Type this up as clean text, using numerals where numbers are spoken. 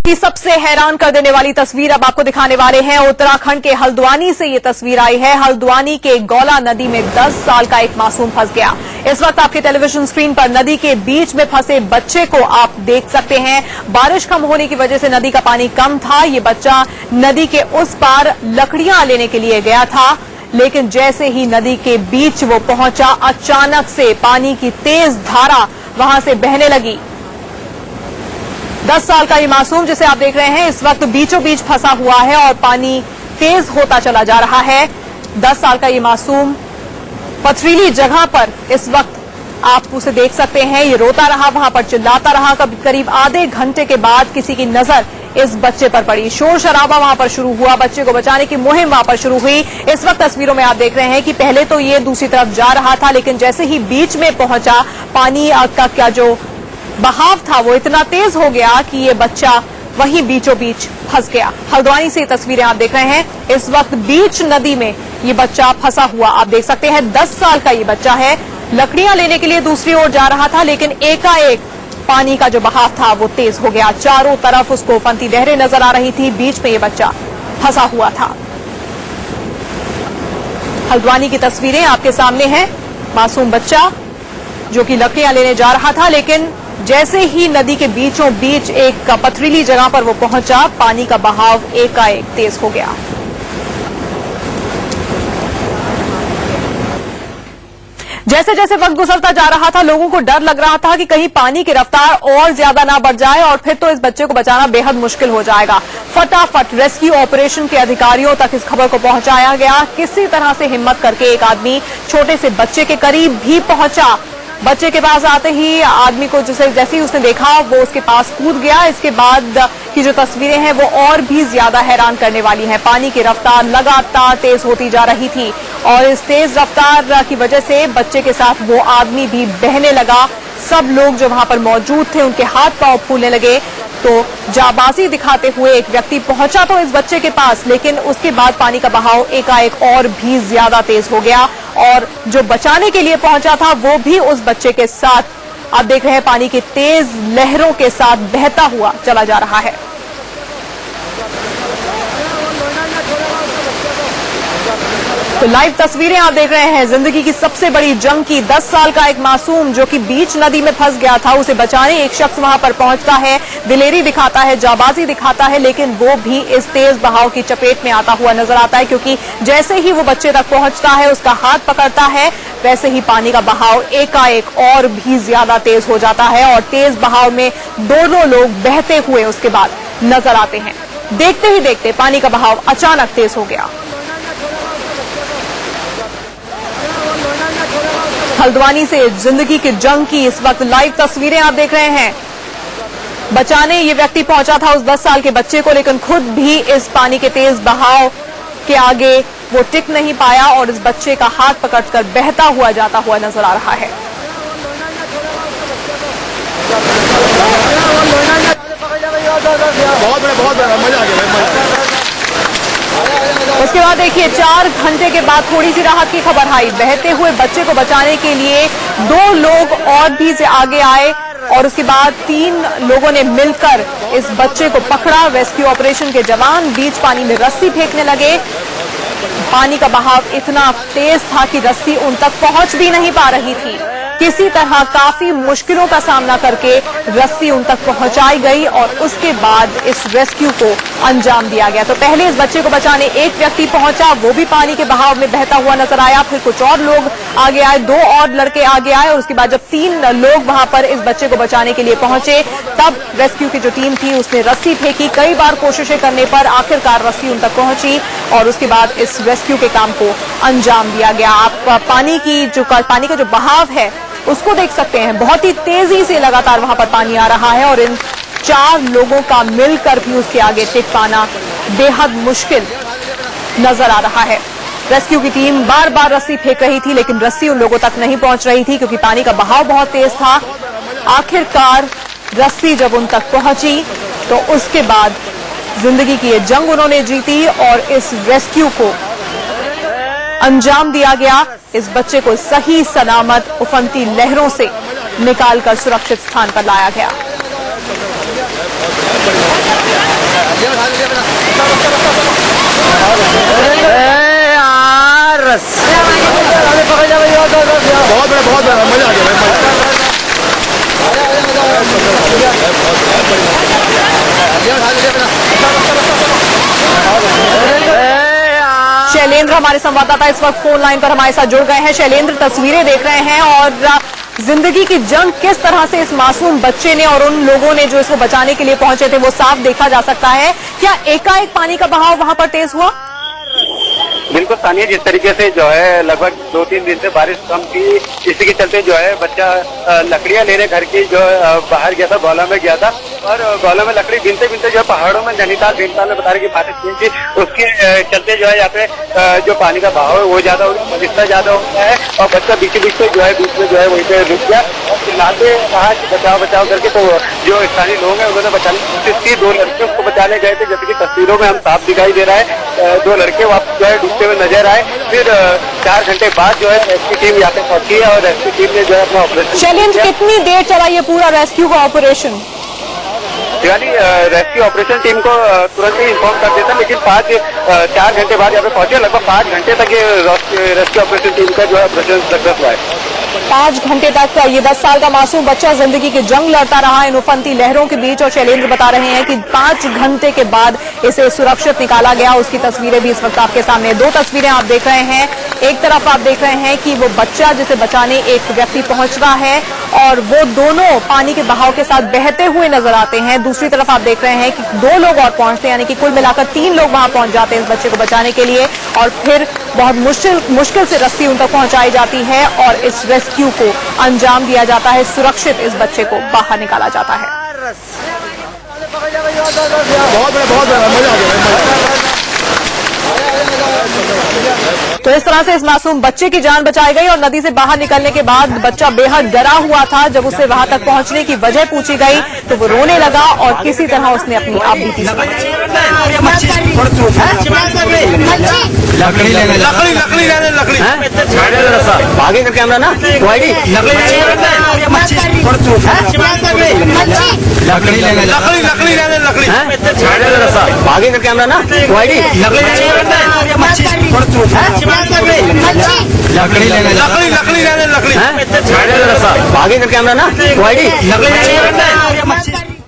की सबसे हैरान कर देने वाली तस्वीर अब आपको दिखाने वाले हैं। उत्तराखंड के हल्द्वानी से ये तस्वीर आई है। हल्द्वानी के गौला नदी में 10 साल का एक मासूम फंस गया। इस वक्त आपके टेलीविजन स्क्रीन पर नदी के बीच में फंसे बच्चे को आप देख सकते हैं। बारिश कम होने की वजह से नदी का पानी कम था। ये बच्चा नदी के उस पार लकड़ियां लेने के लिए गया था, लेकिन जैसे ही नदी के बीच वो पहुंचा, अचानक से पानी की तेज धारा वहां से बहने लगी। 10 साल का ये मासूम जिसे आप देख रहे हैं इस वक्त बीचों बीच फंसा हुआ है और पानी तेज होता चला जा रहा है। 10 साल का ये मासूम पथरीली जगह पर इस वक्त आप उसे देख सकते हैं। ये रोता रहा, वहां पर चिल्लाता रहा। करीब आधे घंटे के बाद किसी की नजर इस बच्चे पर पड़ी। शोर शराबा वहां पर शुरू हुआ, बच्चे को बचाने की मुहिम वहां पर शुरू हुई। इस वक्त तस्वीरों में आप देख रहे हैं कि पहले तो ये दूसरी तरफ जा रहा था, लेकिन जैसे ही बीच में पहुंचा, पानी का जो बहाव था वो इतना तेज हो गया कि ये बच्चा वहीं बीचों बीच फंस गया। हल्द्वानी से ये तस्वीरें आप देख रहे हैं। इस वक्त बीच नदी में ये बच्चा फंसा हुआ आप देख सकते हैं। 10 साल का ये बच्चा है। लकड़ियां लेने के लिए दूसरी ओर जा रहा था, लेकिन एकाएक पानी का जो बहाव था वो तेज हो गया। चारों तरफ उसको उफनती लहरें नजर आ रही थी। बीच में ये बच्चा फंसा हुआ था। हल्द्वानी की तस्वीरें आपके सामने हैं। मासूम बच्चा जो कि लकड़ियां लेने जा रहा था, लेकिन जैसे ही नदी के बीचों बीच एक पथरीली जगह पर वो पहुंचा, पानी का बहाव एकाएक तेज हो गया। जैसे जैसे वक्त गुजरता जा रहा था, लोगों को डर लग रहा था कि कहीं पानी की रफ्तार और ज्यादा ना बढ़ जाए और फिर तो इस बच्चे को बचाना बेहद मुश्किल हो जाएगा। फटाफट रेस्क्यू ऑपरेशन के अधिकारियों तक इस खबर को पहुंचाया गया। किसी तरह से हिम्मत करके एक आदमी छोटे से बच्चे के करीब भी पहुंचा। बच्चे के पास आते ही आदमी को जैसे ही उसने देखा वो उसके पास कूद गया। इसके बाद की जो तस्वीरें हैं वो और भी ज्यादा हैरान करने वाली हैं। पानी की रफ्तार लगातार तेज होती जा रही थी और इस तेज रफ्तार की वजह से बच्चे के साथ वो आदमी भी बहने लगा। सब लोग जो वहां पर मौजूद थे उनके हाथ पांव फूलने लगे। तो जाबाजी दिखाते हुए एक व्यक्ति पहुंचा तो इस बच्चे के पास, लेकिन उसके बाद पानी का बहाव एकाएक और भी ज्यादा तेज हो गया और जो बचाने के लिए पहुंचा था वो भी उस बच्चे के साथ आप देख रहे हैं पानी की तेज लहरों के साथ बहता हुआ चला जा रहा है। तो लाइव तस्वीरें आप देख रहे हैं जिंदगी की सबसे बड़ी जंग की। 10 साल का एक मासूम जो कि बीच नदी में फंस गया था, उसे बचाने एक शख्स वहां पर पहुंचता है, दिलेरी दिखाता है, जाबाजी दिखाता है, लेकिन वो भी इस तेज बहाव की चपेट में आता हुआ नजर आता है, क्योंकि जैसे ही वो बच्चे तक पहुंचता है, उसका हाथ पकड़ता है, वैसे ही पानी का बहाव एकाएक और भी ज्यादा तेज हो जाता है और तेज बहाव में दोनों लोग बहते हुए उसके बाद नजर आते हैं। देखते ही देखते पानी का बहाव अचानक तेज हो गया। हल्द्वानी से जिंदगी की जंग की इस वक्त लाइव तस्वीरें आप देख रहे हैं। बचाने ये व्यक्ति पहुंचा था उस 10 साल के बच्चे को, लेकिन खुद भी इस पानी के तेज बहाव के आगे वो टिक नहीं पाया और इस बच्चे का हाथ पकड़कर बहता हुआ जाता हुआ नजर आ रहा है। बहुत मजा आ गया। उसके बाद देखिए 4 घंटे के बाद थोड़ी सी राहत की खबर आई। बहते हुए बच्चे को बचाने के लिए 2 लोग और भी से आगे आए और उसके बाद 3 लोगों ने मिलकर इस बच्चे को पकड़ा। रेस्क्यू ऑपरेशन के जवान बीच पानी में रस्सी फेंकने लगे। पानी का बहाव इतना तेज था कि रस्सी उन तक पहुंच भी नहीं पा रही थी। किसी तरह काफी मुश्किलों का सामना करके रस्सी उन तक पहुंचाई गई और उसके बाद इस रेस्क्यू को अंजाम दिया गया। तो पहले इस बच्चे को बचाने एक व्यक्ति पहुंचा, वो भी पानी के बहाव में बहता हुआ नजर आया। फिर कुछ और लोग आगे आए, 2 और लड़के आगे आए और उसके बाद जब 3 लोग वहां पर इस बच्चे को बचाने के लिए पहुंचे, तब रेस्क्यू की जो टीम थी उसने रस्सी फेंकी। कई बार कोशिशें करने पर आखिरकार रस्सी उन तक पहुंची और उसके बाद इस रेस्क्यू के काम को अंजाम दिया गया। आप पानी का जो बहाव है उसको देख सकते हैं। बहुत ही तेजी से लगातार वहां पर पानी आ रहा है और इन 4 लोगों का मिलकर भी उसके आगे टिक पाना बेहद मुश्किल नजर आ रहा है। रेस्क्यू की टीम बार बार रस्सी फेंक रही थी, लेकिन रस्सी उन लोगों तक नहीं पहुंच रही थी क्योंकि पानी का बहाव बहुत तेज था। आखिरकार रस्सी जब उन तक पहुंची तो उसके बाद जिंदगी की ये जंग उन्होंने जीती और इस रेस्क्यू को अंजाम दिया गया। इस बच्चे को सही सलामत उफनती लहरों से निकालकर सुरक्षित स्थान पर लाया गया। बहुत मजा आ गया भाई, शैलेंद्र हमारे संवाददाता इस वक्त फोन लाइन पर हमारे साथ जुड़ गए हैं। शैलेंद्र, तस्वीरें देख रहे हैं और जिंदगी की जंग किस तरह से इस मासूम बच्चे ने और उन लोगों ने जो इसको बचाने के लिए पहुंचे थे वो साफ देखा जा सकता है। क्या एकाएक पानी का बहाव वहां पर तेज हुआ? बिल्कुल सानिया, जिस तरीके से जो है लगभग 2-3 दिन से बारिश कम थी, इसी के चलते जो है बच्चा लकड़ियां लेने घर की जो बाहर गया था, गौला में गया था और गौला में लकड़ी बिनते बिनते जो है पहाड़ों में नैनीताल भीमताल में बता रहे कि बारिश हुई थी, उसके चलते जो है यहाँ पे जो पानी का बहाव है वो ज्यादा हो गया, बलिस्ता ज्यादा हो गया है और बच्चा बीच में जो है वहीं पे रुक गया और चिल्लाते कहा कि बचाओ बचाओ करके। तो जो स्थानीय लोग हैं उन्होंने बचाने की कोशिश की, 2 लड़के उसको बचाने गए थे, जैसे कि तस्वीरों में हम साफ दिखाई दे रहा है। 2 लड़के वापस जो है डूबते हुए नजर आए। फिर 4 घंटे बाद जो है रेस्क्यू टीम यहाँ पे पहुंची है और रेस्क्यू टीम ने जो है अपना ऑपरेशन। शैलेंद्र, कितनी देर चला ये पूरा रेस्क्यू का ऑपरेशन? यानी रेस्क्यू ऑपरेशन टीम को तुरंत ही इन्फॉर्म कर देता, लेकिन 4 घंटे बाद यहाँ पे पहुंचे। लगभग 5 घंटे तक ये रेस्क्यू ऑपरेशन टीम का जो है ऑपरेशन सक्सेस हुआ है। 5 घंटे तक ये 10 साल का मासूम बच्चा जिंदगी की जंग लड़ता रहा इन उफनती लहरों के बीच और शैलेंद्र बता रहे हैं कि 5 घंटे के बाद इसे सुरक्षित निकाला गया। उसकी तस्वीरें भी इस वक्त आपके सामने, 2 तस्वीरें आप देख रहे हैं। एक तरफ आप देख रहे हैं कि वो बच्चा जिसे बचाने एक व्यक्ति पहुंच रहा है और वो दोनों पानी के बहाव के साथ बहते हुए नजर आते हैं। दूसरी तरफ आप देख रहे हैं कि 2 लोग और पहुंचते हैं, यानी कि कुल मिलाकर 3 लोग वहां पहुंच जाते हैं इस बच्चे को बचाने के लिए और फिर बहुत मुश्किल से रस्सी उन तक पहुंचाई जाती है और इस रेस्क्यू को अंजाम दिया जाता है। सुरक्षित इस बच्चे को बाहर निकाला जाता है। बहुत मजा आ गया। तो इस तरह से इस मासूम बच्चे की जान बचाई गई और नदी से बाहर निकलने के बाद बच्चा बेहद डरा हुआ था। जब उसे वहां तक पहुंचने की वजह पूछी गई तो वो रोने लगा और किसी तरह उसने अपनी आप बीती सुनाई। आगे का कैमरा ना आगे का कैमरा ना आगे का कैमरा ना